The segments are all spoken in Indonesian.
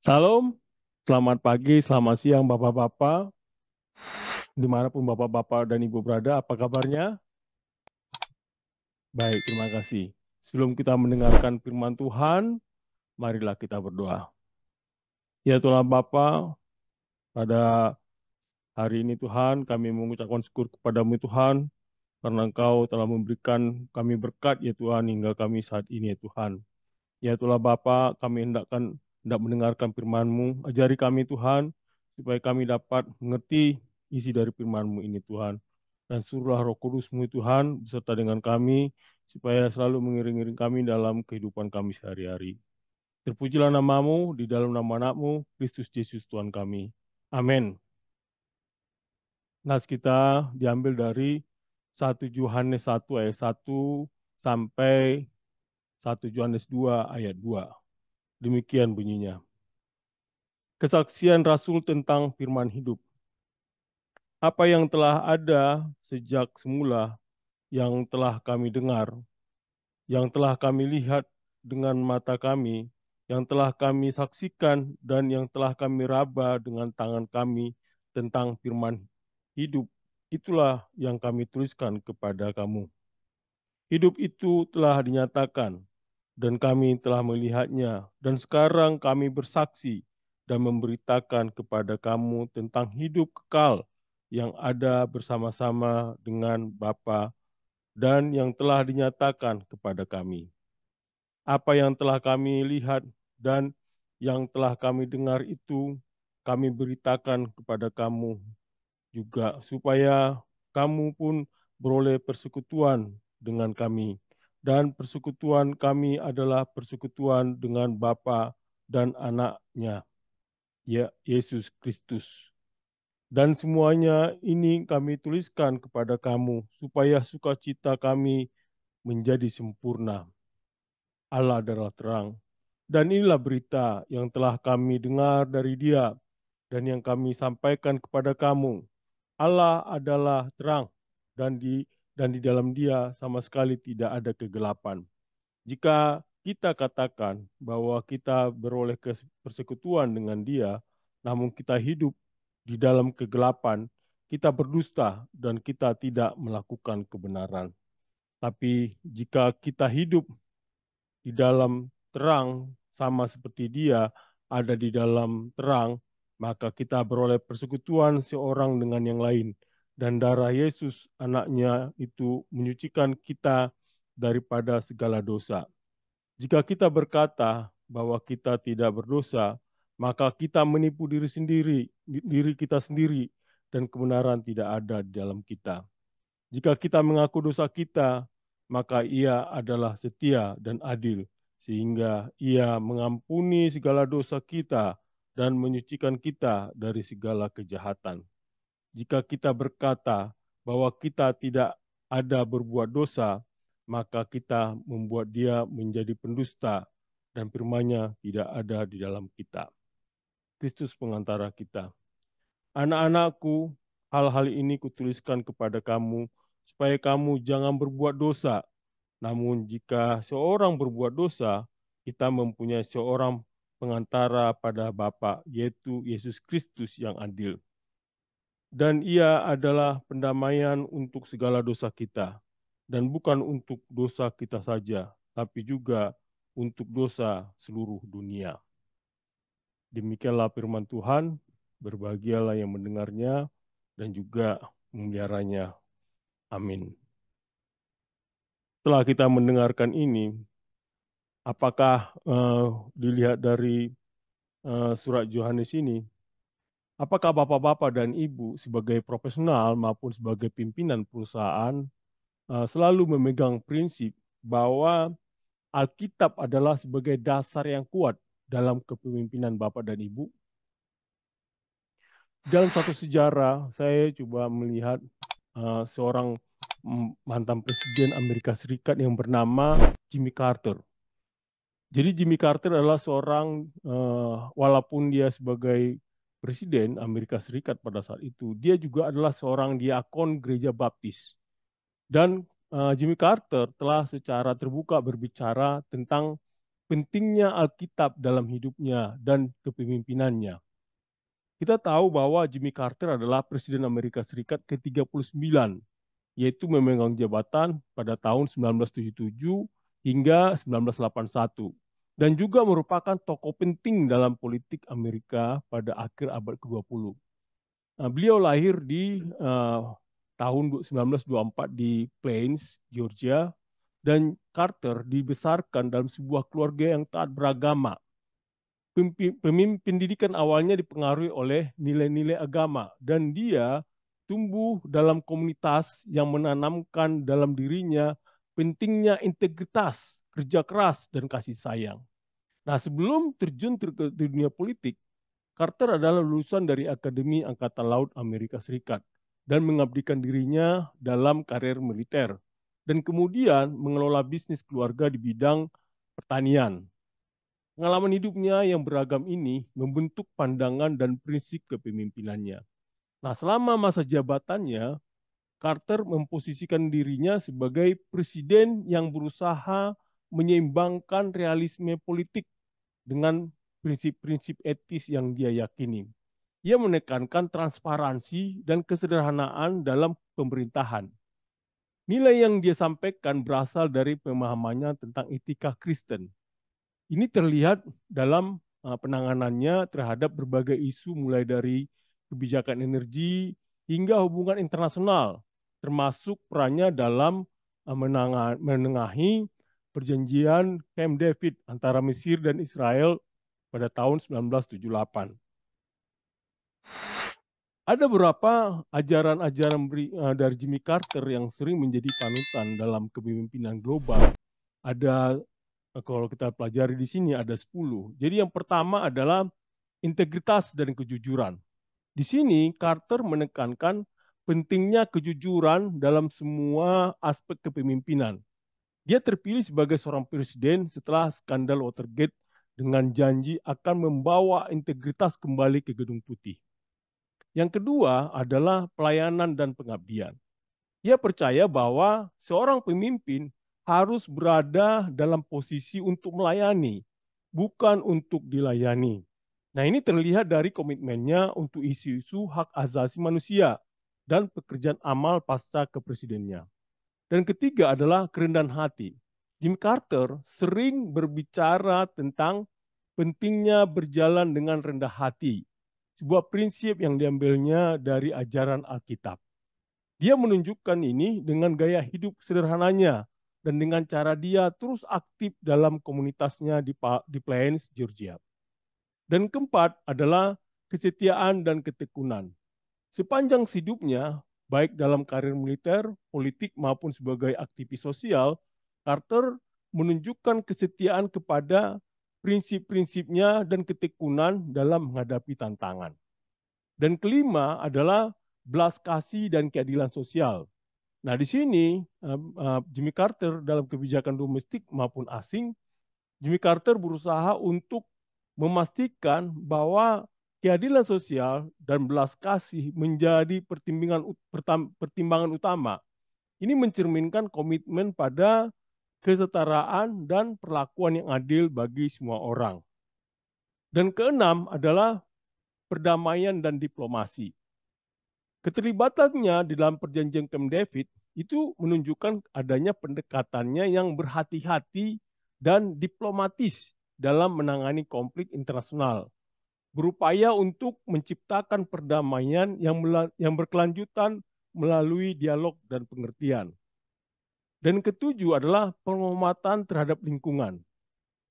Salam, selamat pagi, selamat siang Bapak-Bapak, dimanapun Bapak-Bapak dan Ibu berada, apa kabarnya? Baik, terima kasih. Sebelum kita mendengarkan firman Tuhan, marilah kita berdoa. Ya Tuhan Bapa, pada hari ini Tuhan, kami mengucapkan syukur kepadamu Tuhan, karena Engkau telah memberikan kami berkat ya Tuhan, hingga kami saat ini ya Tuhan. Ya Tuhan Bapa, kami hendak mendengarkan firman-Mu, ajari kami Tuhan, supaya kami dapat mengerti isi dari firman-Mu ini Tuhan. Dan suruhlah Roh Kudus-Mu Tuhan beserta dengan kami, supaya selalu mengiring-iring kami dalam kehidupan kami sehari-hari. Terpujilah namamu di dalam nama anakmu, Kristus Yesus Tuhan kami. Amin. Nas kita diambil dari 1 Yohanes 1 ayat 1 sampai 1 Yohanes 2 ayat 2. Demikian bunyinya. Kesaksian Rasul tentang firman hidup. Apa yang telah ada sejak semula, yang telah kami dengar, yang telah kami lihat dengan mata kami, yang telah kami saksikan, dan yang telah kami raba dengan tangan kami tentang firman hidup, itulah yang kami tuliskan kepada kamu. Hidup itu telah dinyatakan, dan kami telah melihatnya, dan sekarang kami bersaksi dan memberitakan kepada kamu tentang hidup kekal yang ada bersama-sama dengan Bapa dan yang telah dinyatakan kepada kami. Apa yang telah kami lihat dan yang telah kami dengar itu kami beritakan kepada kamu juga, supaya kamu pun beroleh persekutuan dengan kami. Dan persekutuan kami adalah persekutuan dengan Bapa dan Anaknya, ya Yesus Kristus. Dan semuanya ini kami tuliskan kepada kamu, supaya sukacita kami menjadi sempurna. Allah adalah terang. Dan inilah berita yang telah kami dengar dari Dia, dan yang kami sampaikan kepada kamu. Allah adalah terang, dan di dalam Dia sama sekali tidak ada kegelapan. Jika kita katakan bahwa kita beroleh persekutuan dengan Dia, namun kita hidup di dalam kegelapan, kita berdusta dan kita tidak melakukan kebenaran. Tapi jika kita hidup di dalam terang sama seperti Dia ada di dalam terang, maka kita beroleh persekutuan seorang dengan yang lain. Dan darah Yesus anaknya itu menyucikan kita daripada segala dosa. Jika kita berkata bahwa kita tidak berdosa, maka kita menipu diri kita sendiri, dan kebenaran tidak ada di dalam kita. Jika kita mengaku dosa kita, maka Ia adalah setia dan adil, sehingga Ia mengampuni segala dosa kita dan menyucikan kita dari segala kejahatan. Jika kita berkata bahwa kita tidak ada berbuat dosa, maka kita membuat Dia menjadi pendusta dan firman-Nya tidak ada di dalam kita. Kristus pengantara kita. Anak-anakku, hal-hal ini kutuliskan kepada kamu, supaya kamu jangan berbuat dosa. Namun jika seorang berbuat dosa, kita mempunyai seorang pengantara pada Bapa, yaitu Yesus Kristus yang adil. Dan Ia adalah pendamaian untuk segala dosa kita, dan bukan untuk dosa kita saja, tapi juga untuk dosa seluruh dunia. Demikianlah firman Tuhan, berbahagialah yang mendengarnya dan juga memeliharanya. Amin. Setelah kita mendengarkan ini, apakah dilihat dari surat Yohanes ini, apakah bapak-bapak dan ibu sebagai profesional maupun sebagai pimpinan perusahaan selalu memegang prinsip bahwa Alkitab adalah sebagai dasar yang kuat dalam kepemimpinan bapak dan ibu? Dalam suatu sejarah, saya coba melihat seorang mantan presiden Amerika Serikat yang bernama Jimmy Carter. Jadi Jimmy Carter adalah seorang, walaupun dia sebagai presiden Amerika Serikat pada saat itu, dia juga adalah seorang diakon gereja Baptis. Dan Jimmy Carter telah secara terbuka berbicara tentang pentingnya Alkitab dalam hidupnya dan kepemimpinannya. Kita tahu bahwa Jimmy Carter adalah Presiden Amerika Serikat ke-39, yaitu memegang jabatan pada tahun 1977 hingga 1981, dan juga merupakan tokoh penting dalam politik Amerika pada akhir abad ke-20. Beliau lahir di tahun 1924 di Plains, Georgia, dan Carter dibesarkan dalam sebuah keluarga yang taat beragama. Pendidikan awalnya dipengaruhi oleh nilai-nilai agama, dan dia tumbuh dalam komunitas yang menanamkan dalam dirinya pentingnya integritas, kerja keras, dan kasih sayang. Nah, sebelum terjun ke dunia politik, Carter adalah lulusan dari Akademi Angkatan Laut Amerika Serikat dan mengabdikan dirinya dalam karir militer, dan kemudian mengelola bisnis keluarga di bidang pertanian. Pengalaman hidupnya yang beragam ini membentuk pandangan dan prinsip kepemimpinannya. Nah, selama masa jabatannya, Carter memposisikan dirinya sebagai presiden yang berusaha menyeimbangkan realisme politik dengan prinsip-prinsip etis yang dia yakini. Ia menekankan transparansi dan kesederhanaan dalam pemerintahan. Nilai yang dia sampaikan berasal dari pemahamannya tentang etika Kristen. Ini terlihat dalam penanganannya terhadap berbagai isu mulai dari kebijakan energi hingga hubungan internasional, termasuk perannya dalam menengahi perjanjian Camp David antara Mesir dan Israel pada tahun 1978. Ada beberapa ajaran-ajaran dari Jimmy Carter yang sering menjadi panutan dalam kepemimpinan global. Ada, kalau kita pelajari di sini ada 10. Jadi yang pertama adalah integritas dan kejujuran. Di sini Carter menekankan pentingnya kejujuran dalam semua aspek kepemimpinan. Dia terpilih sebagai seorang presiden setelah skandal Watergate dengan janji akan membawa integritas kembali ke Gedung Putih. Yang kedua adalah pelayanan dan pengabdian. Ia percaya bahwa seorang pemimpin harus berada dalam posisi untuk melayani, bukan untuk dilayani. Nah, ini terlihat dari komitmennya untuk isu-isu hak asasi manusia dan pekerjaan amal pasca kepresidennya. Dan ketiga adalah kerendahan hati. Jimmy Carter sering berbicara tentang pentingnya berjalan dengan rendah hati, sebuah prinsip yang diambilnya dari ajaran Alkitab. Dia menunjukkan ini dengan gaya hidup sederhananya dan dengan cara dia terus aktif dalam komunitasnya di Plains, Georgia. Dan keempat adalah kesetiaan dan ketekunan. Sepanjang hidupnya, baik dalam karir militer, politik maupun sebagai aktivis sosial, Carter menunjukkan kesetiaan kepada prinsip-prinsipnya dan ketekunan dalam menghadapi tantangan. Dan kelima adalah belas kasih dan keadilan sosial. Nah, di sini Jimmy Carter dalam kebijakan domestik maupun asing, Jimmy Carter berusaha untuk memastikan bahwa keadilan sosial dan belas kasih menjadi pertimbangan utama. Ini mencerminkan komitmen pada kesetaraan dan perlakuan yang adil bagi semua orang. Dan keenam adalah perdamaian dan diplomasi. Keterlibatannya di dalam perjanjian Camp David itu menunjukkan adanya pendekatannya yang berhati-hati dan diplomatis dalam menangani konflik internasional, berupaya untuk menciptakan perdamaian yang berkelanjutan melalui dialog dan pengertian. Dan ketujuh adalah penghormatan terhadap lingkungan.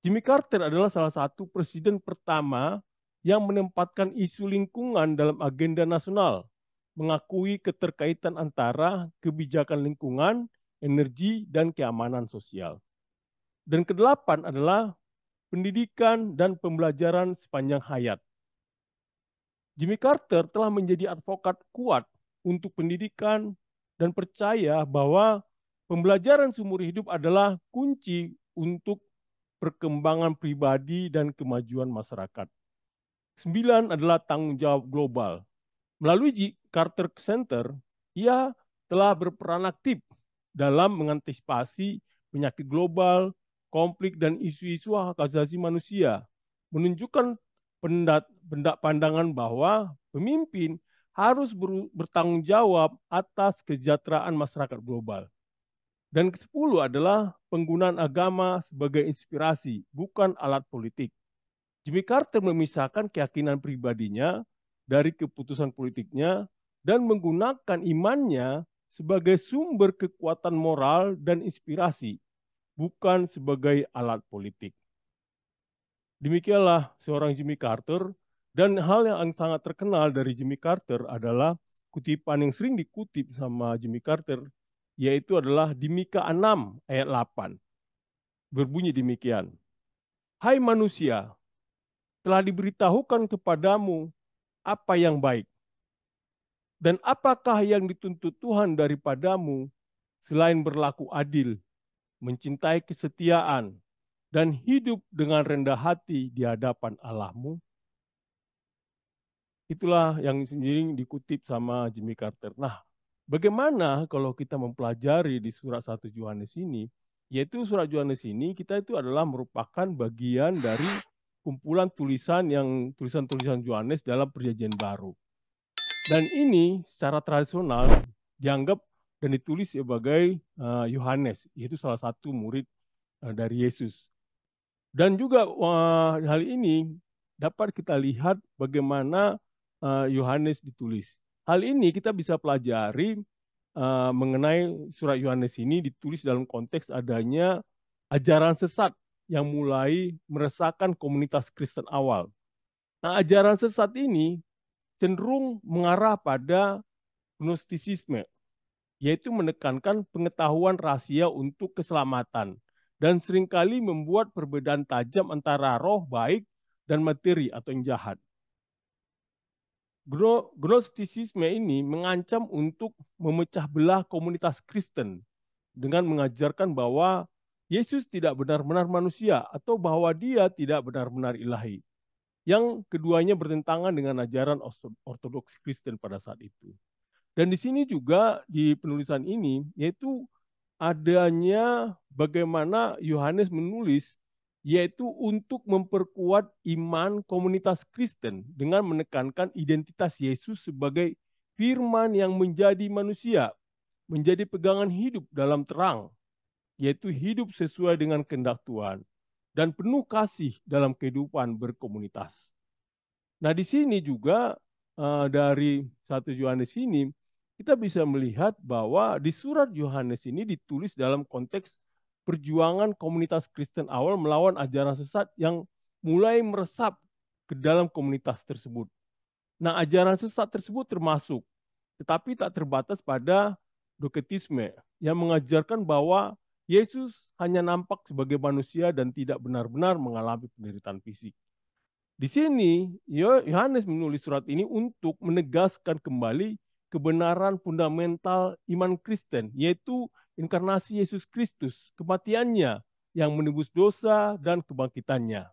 Jimmy Carter adalah salah satu presiden pertama yang menempatkan isu lingkungan dalam agenda nasional, mengakui keterkaitan antara kebijakan lingkungan, energi, dan keamanan sosial. Dan kedelapan adalah pendidikan dan pembelajaran sepanjang hayat. Jimmy Carter telah menjadi advokat kuat untuk pendidikan dan percaya bahwa pembelajaran seumur hidup adalah kunci untuk perkembangan pribadi dan kemajuan masyarakat. 9 adalah tanggung jawab global. Melalui Carter Center, ia telah berperan aktif dalam mengantisipasi penyakit global, konflik dan isu-isu hak asasi manusia, menunjukkan pandangan bahwa pemimpin harus bertanggung jawab atas kesejahteraan masyarakat global. Dan ke-10 adalah penggunaan agama sebagai inspirasi, bukan alat politik. Jimmy Carter memisahkan keyakinan pribadinya dari keputusan politiknya dan menggunakan imannya sebagai sumber kekuatan moral dan inspirasi, bukan sebagai alat politik. Demikianlah seorang Jimmy Carter, dan hal yang sangat terkenal dari Jimmy Carter adalah kutipan yang sering dikutip sama Jimmy Carter, yaitu adalah di Mika 6 ayat 8. Berbunyi demikian, "Hai manusia, telah diberitahukan kepadamu apa yang baik. Dan apakah yang dituntut Tuhan daripadamu selain berlaku adil, mencintai kesetiaan, dan hidup dengan rendah hati di hadapan Allahmu?" Itulah yang sendiri dikutip sama Jimmy Carter. Nah, bagaimana kalau kita mempelajari di surat 1 Yohanes ini, yaitu surat Yohanes ini kita itu adalah merupakan bagian dari kumpulan tulisan-tulisan Yohanes dalam Perjanjian Baru. Dan ini secara tradisional dianggap dan ditulis sebagai Yohanes, yaitu salah satu murid dari Yesus. Dan juga hal ini dapat kita lihat bagaimana Yohanes ditulis. Hal ini kita bisa pelajari mengenai surat Yohanes ini ditulis dalam konteks adanya ajaran sesat yang mulai meresahkan komunitas Kristen awal. Nah, ajaran sesat ini cenderung mengarah pada gnostisisme, yaitu menekankan pengetahuan rahasia untuk keselamatan dan seringkali membuat perbedaan tajam antara roh baik dan materi atau yang jahat. Gnostisisme ini mengancam untuk memecah belah komunitas Kristen dengan mengajarkan bahwa Yesus tidak benar-benar manusia atau bahwa dia tidak benar-benar ilahi. Yang keduanya bertentangan dengan ajaran ortodoks Kristen pada saat itu. Dan di sini juga di penulisan ini yaitu adanya bagaimana Yohanes menulis yaitu untuk memperkuat iman komunitas Kristen dengan menekankan identitas Yesus sebagai firman yang menjadi manusia, menjadi pegangan hidup dalam terang, yaitu hidup sesuai dengan kehendak Tuhan dan penuh kasih dalam kehidupan berkomunitas. Nah, di sini juga dari 1 Yohanes ini kita bisa melihat bahwa di surat Yohanes ini ditulis dalam konteks perjuangan komunitas Kristen awal melawan ajaran sesat yang mulai meresap ke dalam komunitas tersebut. Nah, ajaran sesat tersebut termasuk, tetapi tak terbatas pada doketisme yang mengajarkan bahwa Yesus hanya nampak sebagai manusia dan tidak benar-benar mengalami penderitaan fisik. Di sini Yohanes menulis surat ini untuk menegaskan kembali kebenaran fundamental iman Kristen, yaitu inkarnasi Yesus Kristus, kematiannya yang menebus dosa dan kebangkitannya.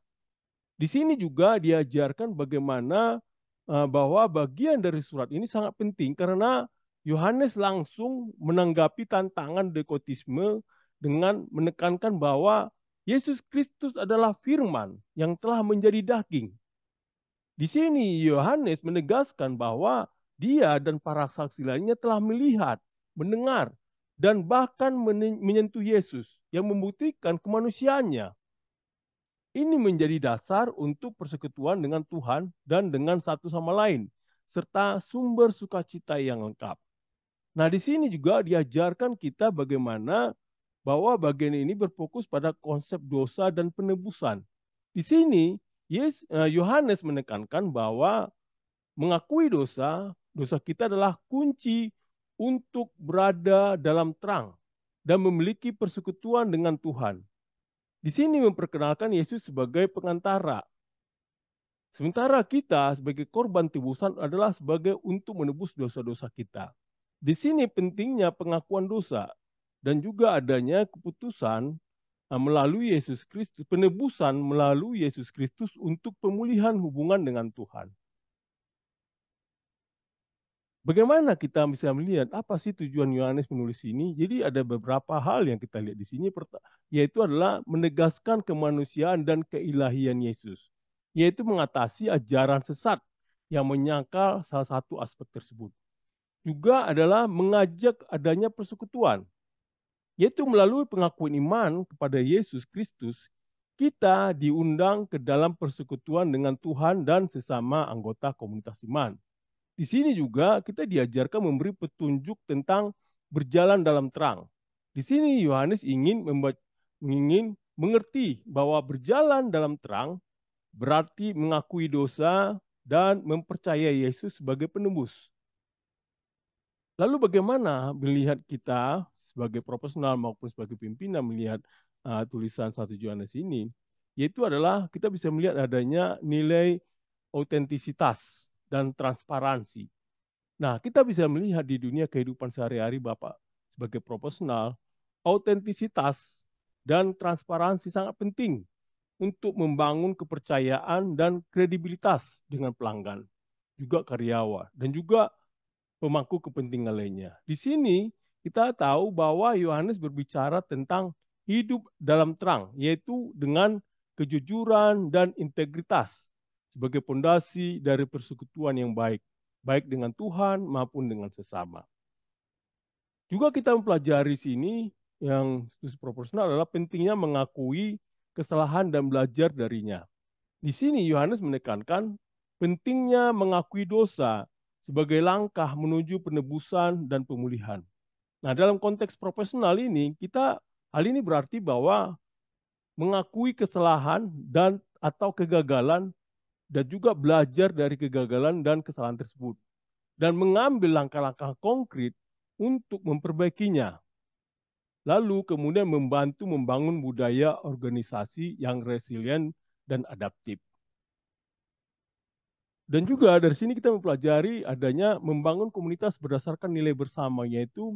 Di sini juga diajarkan bagaimana bahwa bagian dari surat ini sangat penting karena Yohanes langsung menanggapi tantangan dekotisme dengan menekankan bahwa Yesus Kristus adalah firman yang telah menjadi daging. Di sini Yohanes menegaskan bahwa dia dan para saksi lainnya telah melihat, mendengar, dan bahkan menyentuh Yesus yang membuktikan kemanusiaannya. Ini menjadi dasar untuk persekutuan dengan Tuhan dan dengan satu sama lain, serta sumber sukacita yang lengkap. Nah, di sini juga diajarkan kita bagaimana bahwa bagian ini berfokus pada konsep dosa dan penebusan. Di sini, Yohanes menekankan bahwa mengakui dosa, dosa kita adalah kunci untuk berada dalam terang dan memiliki persekutuan dengan Tuhan. Di sini memperkenalkan Yesus sebagai pengantara. Sementara kita sebagai korban tebusan adalah sebagai untuk menebus dosa-dosa kita. Di sini pentingnya pengakuan dosa dan juga adanya keputusan melalui Yesus Kristus, penebusan melalui Yesus Kristus untuk pemulihan hubungan dengan Tuhan. Bagaimana kita bisa melihat apa sih tujuan Yohanes menulis ini? Jadi ada beberapa hal yang kita lihat di sini, yaitu adalah menegaskan kemanusiaan dan keilahian Yesus, yaitu mengatasi ajaran sesat yang menyangkal salah satu aspek tersebut. Juga adalah mengajak adanya persekutuan, yaitu melalui pengakuan iman kepada Yesus Kristus, kita diundang ke dalam persekutuan dengan Tuhan dan sesama anggota komunitas iman. Di sini juga kita diajarkan memberi petunjuk tentang berjalan dalam terang. Di sini Yohanes ingin mengerti bahwa berjalan dalam terang berarti mengakui dosa dan mempercayai Yesus sebagai penebus. Lalu bagaimana melihat kita sebagai profesional maupun sebagai pimpinan melihat tulisan 1 Yohanes ini? Yaitu adalah kita bisa melihat adanya nilai autentisitas dan transparansi. Nah, kita bisa melihat di dunia kehidupan sehari-hari Bapak sebagai profesional, autentisitas dan transparansi sangat penting untuk membangun kepercayaan dan kredibilitas dengan pelanggan, juga karyawan, dan juga pemangku kepentingan lainnya. Di sini kita tahu bahwa Yohanes berbicara tentang hidup dalam terang, yaitu dengan kejujuran dan integritas sebagai pondasi dari persekutuan yang baik, baik dengan Tuhan maupun dengan sesama. Juga kita mempelajari sini yang proporsional adalah pentingnya mengakui kesalahan dan belajar darinya. Di sini Yohanes menekankan pentingnya mengakui dosa sebagai langkah menuju penebusan dan pemulihan. Nah, dalam konteks profesional ini, hal ini berarti bahwa mengakui kesalahan dan atau kegagalan dan juga belajar dari kegagalan dan kesalahan tersebut dan mengambil langkah-langkah konkret untuk memperbaikinya. Lalu kemudian membantu membangun budaya organisasi yang resilient dan adaptif. Dan juga dari sini kita mempelajari adanya membangun komunitas berdasarkan nilai bersama, yaitu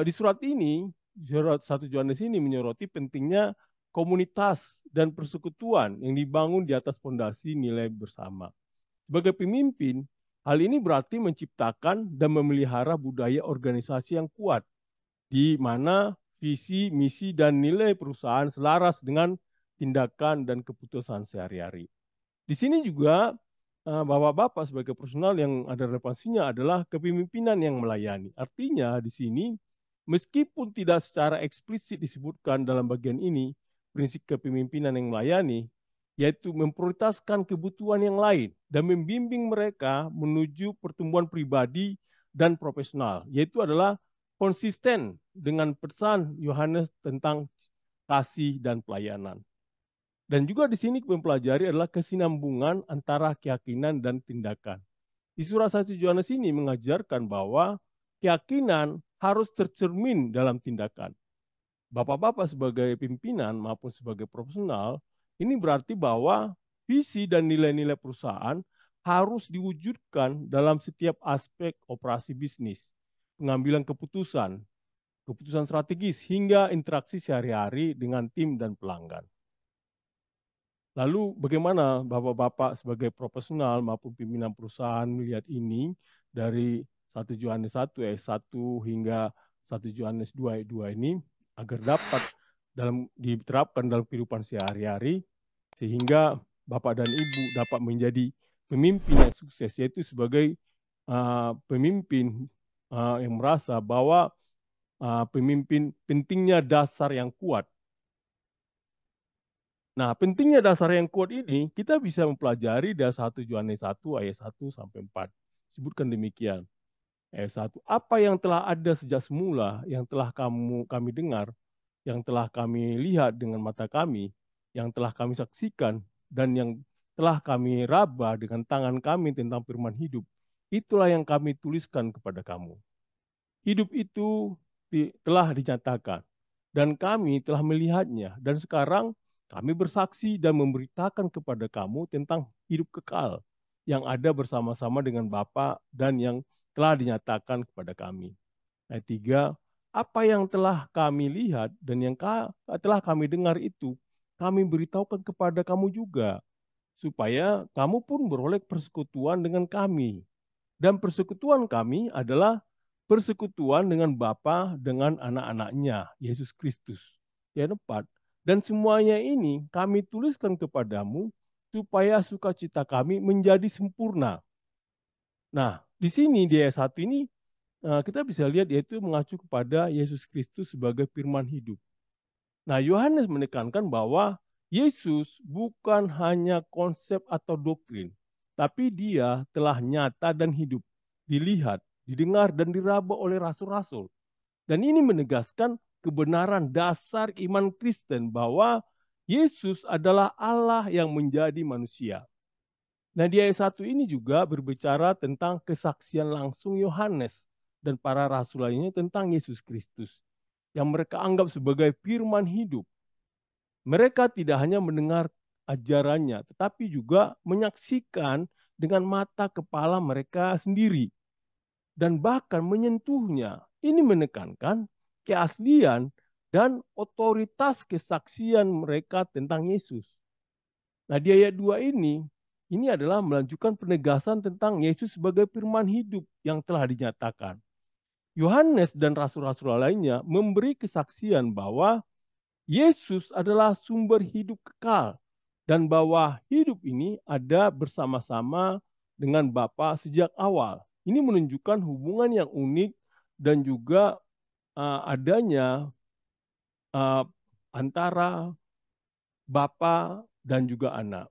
di surat ini, surat 1 Yohanes ini menyoroti pentingnya komunitas dan persekutuan yang dibangun di atas fondasi nilai bersama. Sebagai pemimpin, hal ini berarti menciptakan dan memelihara budaya organisasi yang kuat, di mana visi, misi, dan nilai perusahaan selaras dengan tindakan dan keputusan sehari-hari. Di sini juga bapak-bapak sebagai personal yang ada relevansinya adalah kepemimpinan yang melayani. Artinya di sini meskipun tidak secara eksplisit disebutkan dalam bagian ini prinsip kepemimpinan yang melayani, yaitu memprioritaskan kebutuhan yang lain dan membimbing mereka menuju pertumbuhan pribadi dan profesional, yaitu adalah konsisten dengan pesan Yohanes tentang kasih dan pelayanan. Dan juga di sini mempelajari adalah kesinambungan antara keyakinan dan tindakan. Di surat 1 Yohanes ini mengajarkan bahwa keyakinan harus tercermin dalam tindakan. Bapak-bapak sebagai pimpinan maupun sebagai profesional, ini berarti bahwa visi dan nilai-nilai perusahaan harus diwujudkan dalam setiap aspek operasi bisnis, pengambilan keputusan, keputusan strategis, hingga interaksi sehari-hari dengan tim dan pelanggan. Lalu bagaimana Bapak-Bapak sebagai profesional maupun pimpinan perusahaan melihat ini dari 1 Yohanes 1 ayat 1 hingga 1 Yohanes 2 ayat 2 ini agar dapat diterapkan dalam kehidupan sehari-hari sehingga Bapak dan Ibu dapat menjadi pemimpin yang sukses, yaitu sebagai pemimpin yang merasa bahwa pemimpin pentingnya dasar yang kuat. Nah, pentingnya dasar yang kuat ini kita bisa mempelajari dari 1 Yohanes 1 ayat 1 sampai 4. Sebutkan demikian. Ayat 1. Apa yang telah ada sejak semula, yang telah kami dengar, yang telah kami lihat dengan mata kami, yang telah kami saksikan, dan yang telah kami raba dengan tangan kami tentang firman hidup, itulah yang kami tuliskan kepada kamu. Hidup itu telah dinyatakan, dan kami telah melihatnya, dan sekarang kami bersaksi dan memberitakan kepada kamu tentang hidup kekal yang ada bersama-sama dengan Bapa dan yang telah dinyatakan kepada kami. Ayat 3, apa yang telah kami lihat dan yang telah kami dengar itu, kami beritahukan kepada kamu juga, supaya kamu pun beroleh persekutuan dengan kami. Dan persekutuan kami adalah persekutuan dengan Bapa dengan anak-anaknya, Yesus Kristus. Yang keempat, dan semuanya ini kami tuliskan kepadamu supaya sukacita kami menjadi sempurna. Nah, di sini di ayat 1 ini kita bisa lihat yaitu mengacu kepada Yesus Kristus sebagai firman hidup. Nah, Yohanes menekankan bahwa Yesus bukan hanya konsep atau doktrin, tapi dia telah nyata dan hidup, dilihat, didengar, dan diraba oleh rasul-rasul. Dan ini menegaskan kebenaran dasar iman Kristen bahwa Yesus adalah Allah yang menjadi manusia. Nah, di ayat 1 ini juga berbicara tentang kesaksian langsung Yohanes dan para rasul lainnya tentang Yesus Kristus yang mereka anggap sebagai firman hidup. Mereka tidak hanya mendengar ajarannya, tetapi juga menyaksikan dengan mata kepala mereka sendiri dan bahkan menyentuhnya. Ini menekankan keaslian dan otoritas kesaksian mereka tentang Yesus. Nah, di ayat 2 ini adalah melanjutkan penegasan tentang Yesus sebagai firman hidup yang telah dinyatakan. Yohanes dan rasul-rasul lainnya memberi kesaksian bahwa Yesus adalah sumber hidup kekal dan bahwa hidup ini ada bersama-sama dengan Bapa sejak awal. Ini menunjukkan hubungan yang unik dan juga adanya uh, antara Bapa dan juga anak.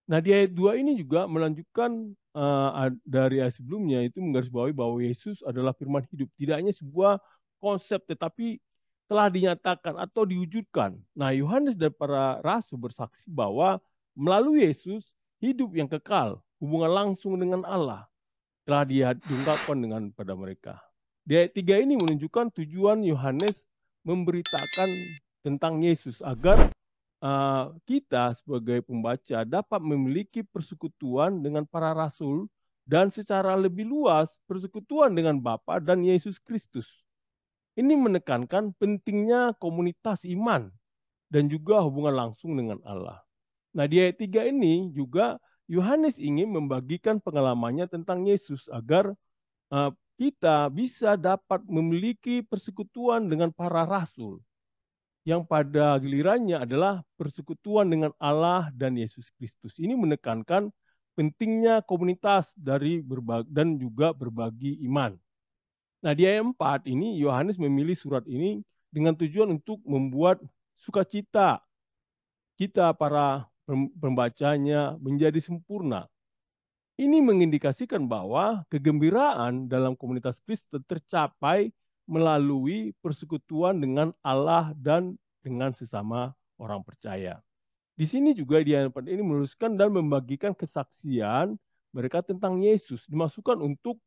Nah, di ayat 2 ini juga melanjutkan dari ayat sebelumnya itu menggarisbawahi bahwa Yesus adalah firman hidup. Tidak hanya sebuah konsep tetapi telah dinyatakan atau diwujudkan. Nah, Yohanes dan para rasul bersaksi bahwa melalui Yesus hidup yang kekal, hubungan langsung dengan Allah telah diungkapkan dengan pada mereka. Di ayat 3 ini menunjukkan tujuan Yohanes memberitakan tentang Yesus agar kita sebagai pembaca dapat memiliki persekutuan dengan para rasul dan secara lebih luas persekutuan dengan Bapa dan Yesus Kristus. Ini menekankan pentingnya komunitas iman dan juga hubungan langsung dengan Allah. Nah, di ayat 3 ini juga Yohanes ingin membagikan pengalamannya tentang Yesus agar kita bisa dapat memiliki persekutuan dengan para rasul yang pada gilirannya adalah persekutuan dengan Allah dan Yesus Kristus. Ini menekankan pentingnya komunitas dari dan juga berbagi iman. Nah, di ayat 4 ini Yohanes memilih surat ini dengan tujuan untuk membuat sukacita kita para pembacanya menjadi sempurna. Ini mengindikasikan bahwa kegembiraan dalam komunitas Kristen tercapai melalui persekutuan dengan Allah dan dengan sesama orang percaya. Di sini juga di ayat 4 ini menuliskan dan membagikan kesaksian mereka tentang Yesus, dimasukkan untuk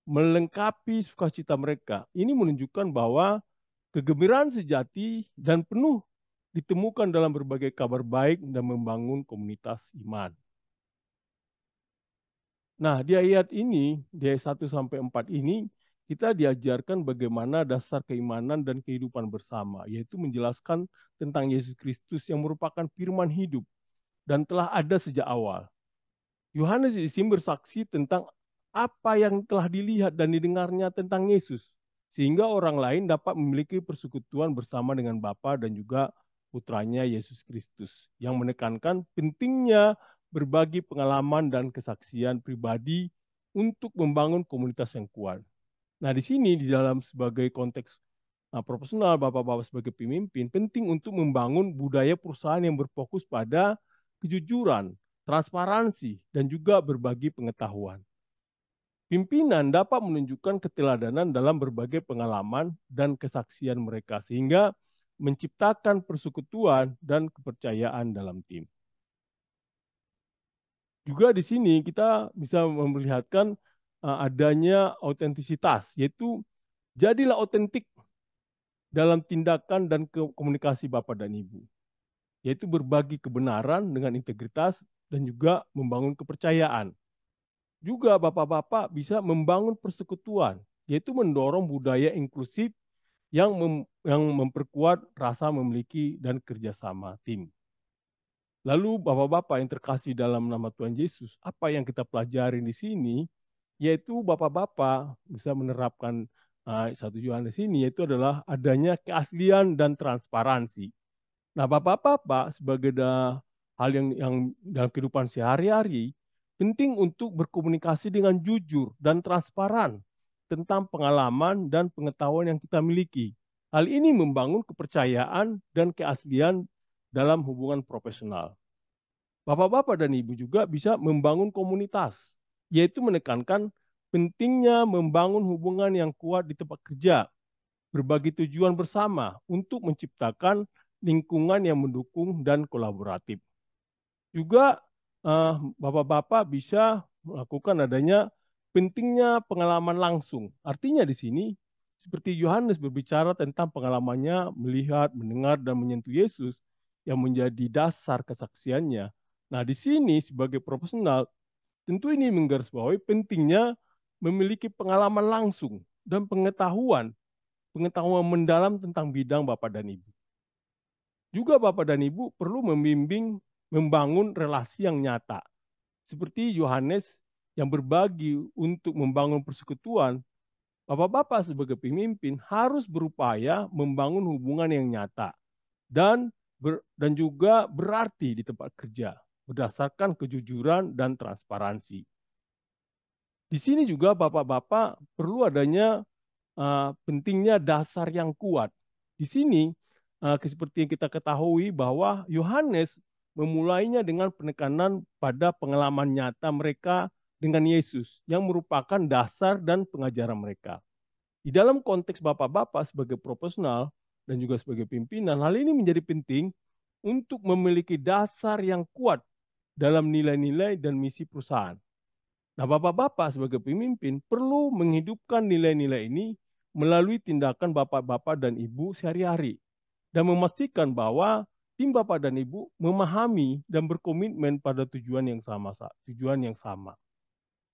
melengkapi sukacita mereka. Ini menunjukkan bahwa kegembiraan sejati dan penuh ditemukan dalam berbagai kabar baik dan membangun komunitas iman. Nah, di ayat ini, di ayat 1 sampai 4 ini, kita diajarkan bagaimana dasar keimanan dan kehidupan bersama, yaitu menjelaskan tentang Yesus Kristus yang merupakan firman hidup dan telah ada sejak awal. Yohanes di sini bersaksi tentang apa yang telah dilihat dan didengarnya tentang Yesus, sehingga orang lain dapat memiliki persekutuan bersama dengan Bapa dan juga putranya Yesus Kristus, yang menekankan pentingnya berbagi pengalaman dan kesaksian pribadi untuk membangun komunitas yang kuat. Nah, di sini di dalam sebagai konteks profesional, bapak-bapak sebagai pemimpin, penting untuk membangun budaya perusahaan yang berfokus pada kejujuran, transparansi, dan juga berbagi pengetahuan. Pimpinan dapat menunjukkan keteladanan dalam berbagai pengalaman dan kesaksian mereka, sehingga menciptakan persekutuan dan kepercayaan dalam tim. Juga di sini kita bisa melihatkan adanya autentisitas, yaitu jadilah otentik dalam tindakan dan komunikasi Bapak dan Ibu, yaitu berbagi kebenaran dengan integritas dan juga membangun kepercayaan. Juga Bapak-Bapak bisa membangun persekutuan, yaitu mendorong budaya inklusif yang memperkuat rasa memiliki dan kerjasama tim. Lalu Bapak-Bapak yang terkasih dalam nama Tuhan Yesus, apa yang kita pelajari di sini, yaitu Bapak-Bapak bisa menerapkan 1 Yohanes ini, yaitu adalah adanya keaslian dan transparansi. Nah, Bapak-Bapak sebagai hal yang dalam kehidupan sehari-hari, penting untuk berkomunikasi dengan jujur dan transparan tentang pengalaman dan pengetahuan yang kita miliki. Hal ini membangun kepercayaan dan keaslian dalam hubungan profesional. Bapak-bapak dan ibu juga bisa membangun komunitas, yaitu menekankan pentingnya membangun hubungan yang kuat di tempat kerja, berbagi tujuan bersama untuk menciptakan lingkungan yang mendukung dan kolaboratif. Juga bapak-bapak bisa melakukan adanya pentingnya pengalaman langsung. Artinya di sini seperti Yohanes berbicara tentang pengalamannya melihat, mendengar, dan menyentuh Yesus yang menjadi dasar kesaksiannya. Nah, di sini sebagai profesional, tentu ini menggarisbawahi pentingnya memiliki pengalaman langsung dan pengetahuan mendalam tentang bidang Bapak dan Ibu. Juga Bapak dan Ibu perlu membimbing membangun relasi yang nyata. Seperti Yohanes yang berbagi untuk membangun persekutuan, Bapak-bapak sebagai pemimpin harus berupaya membangun hubungan yang nyata dan juga berarti di tempat kerja berdasarkan kejujuran dan transparansi. Di sini juga Bapak-bapak perlu adanya pentingnya dasar yang kuat. Di sini seperti yang kita ketahui bahwa Yohanes memulainya dengan penekanan pada pengalaman nyata mereka dengan Yesus yang merupakan dasar dan pengajaran mereka. Di dalam konteks bapak-bapak sebagai profesional dan juga sebagai pimpinan, hal ini menjadi penting untuk memiliki dasar yang kuat dalam nilai-nilai dan misi perusahaan. Nah, bapak-bapak sebagai pemimpin perlu menghidupkan nilai-nilai ini melalui tindakan bapak-bapak dan ibu sehari-hari dan memastikan bahwa tim bapak dan ibu memahami dan berkomitmen pada tujuan yang sama.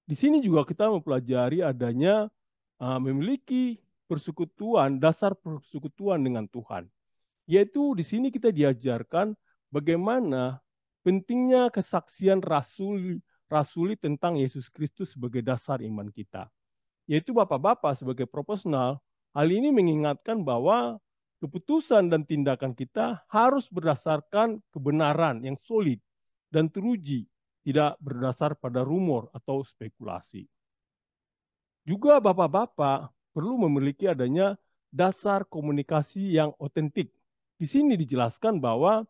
Di sini juga kita mempelajari adanya memiliki persekutuan, dasar persekutuan dengan Tuhan. Yaitu di sini kita diajarkan bagaimana pentingnya kesaksian rasuli tentang Yesus Kristus sebagai dasar iman kita. Yaitu bapak-bapak sebagai profesional, hal ini mengingatkan bahwa keputusan dan tindakan kita harus berdasarkan kebenaran yang solid dan teruji, tidak berdasar pada rumor atau spekulasi. Juga bapak-bapak perlu memiliki adanya dasar komunikasi yang otentik. Di sini dijelaskan bahwa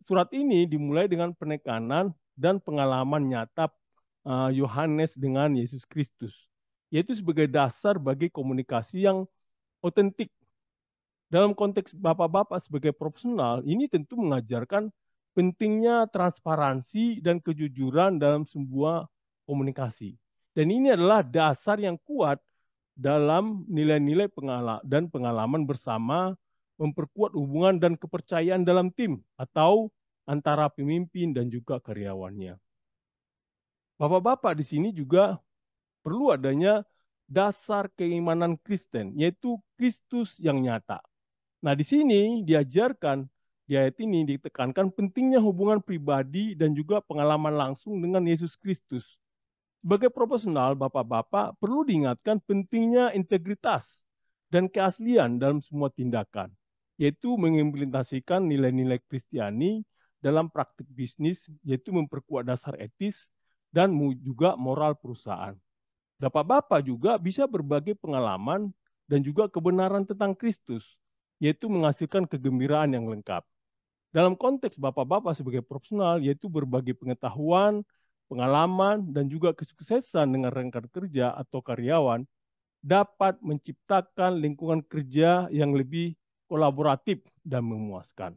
surat ini dimulai dengan penekanan dan pengalaman nyata Yohanes dengan Yesus Kristus, yaitu sebagai dasar bagi komunikasi yang otentik. Dalam konteks bapak-bapak sebagai profesional, ini tentu mengajarkan pentingnya transparansi dan kejujuran dalam sebuah komunikasi. Dan ini adalah dasar yang kuat dalam nilai-nilai dan pengalaman bersama memperkuat hubungan dan kepercayaan dalam tim atau antara pemimpin dan juga karyawannya. Bapak-bapak di sini juga perlu adanya dasar keimanan Kristen, yaitu Kristus yang nyata. Nah, di sini diajarkan, di ayat ini ditekankan pentingnya hubungan pribadi dan juga pengalaman langsung dengan Yesus Kristus. Sebagai profesional, bapak-bapak perlu diingatkan pentingnya integritas dan keaslian dalam semua tindakan, yaitu mengimplementasikan nilai-nilai Kristiani dalam praktik bisnis, yaitu memperkuat dasar etis dan juga moral perusahaan. Bapak-bapak juga bisa berbagi pengalaman dan juga kebenaran tentang Kristus, yaitu menghasilkan kegembiraan yang lengkap. Dalam konteks bapak-bapak sebagai profesional, yaitu berbagi pengetahuan, pengalaman, dan juga kesuksesan dengan rekan kerja atau karyawan, dapat menciptakan lingkungan kerja yang lebih kolaboratif dan memuaskan.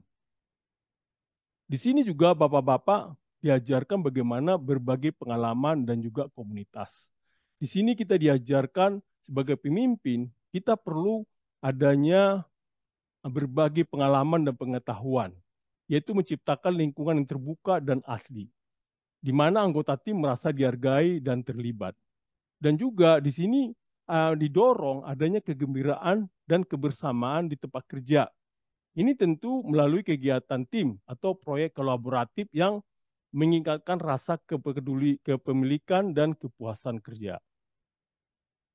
Di sini juga bapak-bapak diajarkan bagaimana berbagi pengalaman dan juga komunitas. Di sini kita diajarkan sebagai pemimpin, kita perlu adanya berbagi pengalaman dan pengetahuan, yaitu menciptakan lingkungan yang terbuka dan asli, di mana anggota tim merasa dihargai dan terlibat. Dan juga di sini didorong adanya kegembiraan dan kebersamaan di tempat kerja, Ini tentu melalui kegiatan tim atau proyek kolaboratif yang meningkatkan rasa kepemilikan dan kepuasan kerja.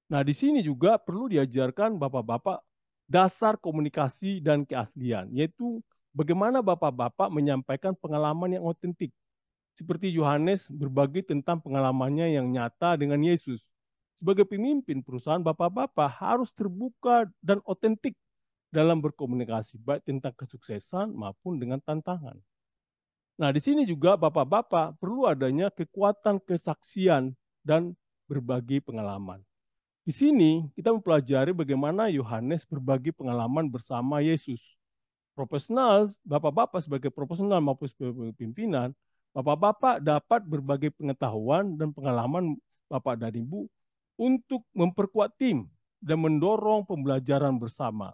Nah, di sini juga perlu diajarkan bapak-bapak dasar komunikasi dan keaslian, yaitu bagaimana bapak-bapak menyampaikan pengalaman yang otentik. Seperti Yohanes berbagi tentang pengalamannya yang nyata dengan Yesus. Sebagai pemimpin perusahaan, bapak-bapak harus terbuka dan otentik dalam berkomunikasi, baik tentang kesuksesan maupun dengan tantangan. Nah, di sini juga bapak-bapak perlu adanya kekuatan kesaksian dan berbagi pengalaman. Di sini kita mempelajari bagaimana Yohanes berbagi pengalaman bersama Yesus. Profesional, bapak-bapak sebagai profesional maupun sebagai pimpinan, bapak-bapak dapat berbagi pengetahuan dan pengalaman bapak dan ibu untuk memperkuat tim dan mendorong pembelajaran bersama.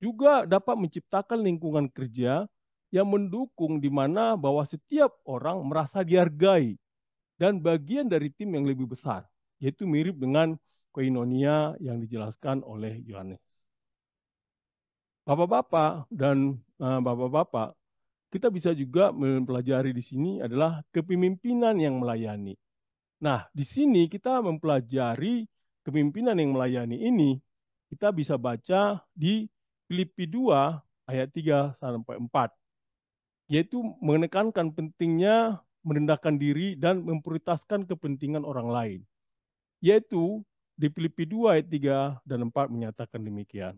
Juga dapat menciptakan lingkungan kerja yang mendukung di mana bahwa setiap orang merasa dihargai dan bagian dari tim yang lebih besar, yaitu mirip dengan koinonia yang dijelaskan oleh Yohanes. Bapak-bapak dan bapak-bapak, kita bisa juga mempelajari di sini adalah kepemimpinan yang melayani. Nah, di sini kita mempelajari kepemimpinan yang melayani ini, kita bisa baca di Filipi 2 ayat 3 sampai 4, yaitu menekankan pentingnya merendahkan diri dan memprioritaskan kepentingan orang lain. Yaitu di Filipi 2 ayat 3 dan 4 menyatakan demikian.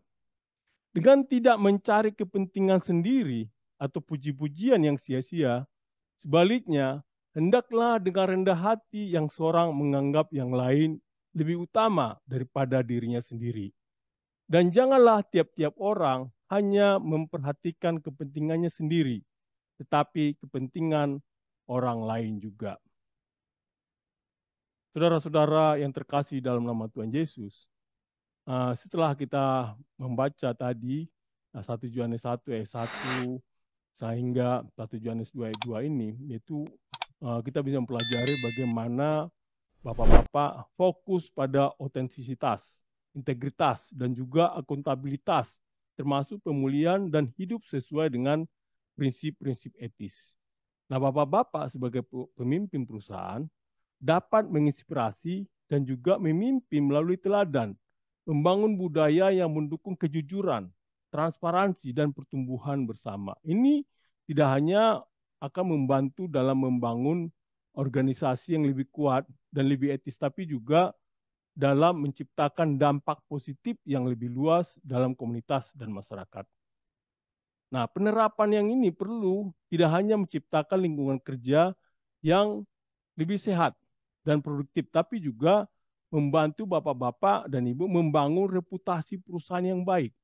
Dengan tidak mencari kepentingan sendiri atau puji-pujian yang sia-sia, sebaliknya, hendaklah dengan rendah hati yang seorang menganggap yang lain lebih utama daripada dirinya sendiri. Dan janganlah tiap-tiap orang hanya memperhatikan kepentingannya sendiri, tetapi kepentingan orang lain juga. Saudara-saudara yang terkasih dalam nama Tuhan Yesus, setelah kita membaca tadi 1 Yohanes 1 ayat 1 sehingga 1 Yohanes 2 ayat 2 ini, yaitu kita bisa mempelajari bagaimana bapak-bapak fokus pada otentisitas, integritas, dan juga akuntabilitas, termasuk pemulihan dan hidup sesuai dengan prinsip-prinsip etis. Nah, bapak-bapak sebagai pemimpin perusahaan dapat menginspirasi dan juga memimpin melalui teladan, membangun budaya yang mendukung kejujuran, transparansi, dan pertumbuhan bersama. Ini tidak hanya akan membantu dalam membangun organisasi yang lebih kuat dan lebih etis, tapi juga dalam menciptakan dampak positif yang lebih luas dalam komunitas dan masyarakat. Nah, penerapan yang ini perlu tidak hanya menciptakan lingkungan kerja yang lebih sehat dan produktif, tapi juga membantu bapak-bapak dan ibu membangun reputasi perusahaan yang baik,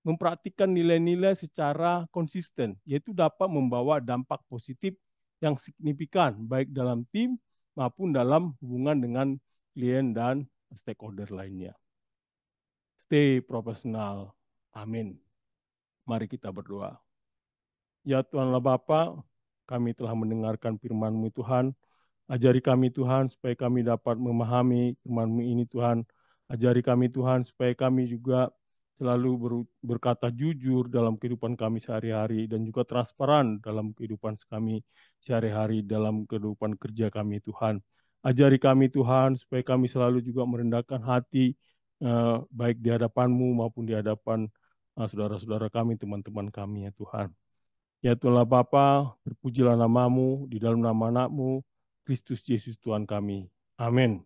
mempraktikkan nilai-nilai secara konsisten, yaitu dapat membawa dampak positif yang signifikan, baik dalam tim maupun dalam hubungan dengan klien dan stakeholder lainnya. Stay profesional. Amin. Mari kita berdoa. Ya Tuhanlah Bapa, kami telah mendengarkan firman-Mu Tuhan. Ajari kami Tuhan supaya kami dapat memahami firman-Mu ini Tuhan. Ajari kami Tuhan supaya kami juga selalu berkata jujur dalam kehidupan kami sehari-hari dan juga transparan dalam kehidupan kami sehari-hari dalam kehidupan kerja kami Tuhan. Ajari kami Tuhan supaya kami selalu juga merendahkan hati baik di hadapan-Mu maupun di hadapan saudara-saudara kami, teman-teman kami ya Tuhan. Ya Tuhanlah Bapa, terpujilah namamu di dalam nama anakmu, Kristus Yesus Tuhan kami. Amin.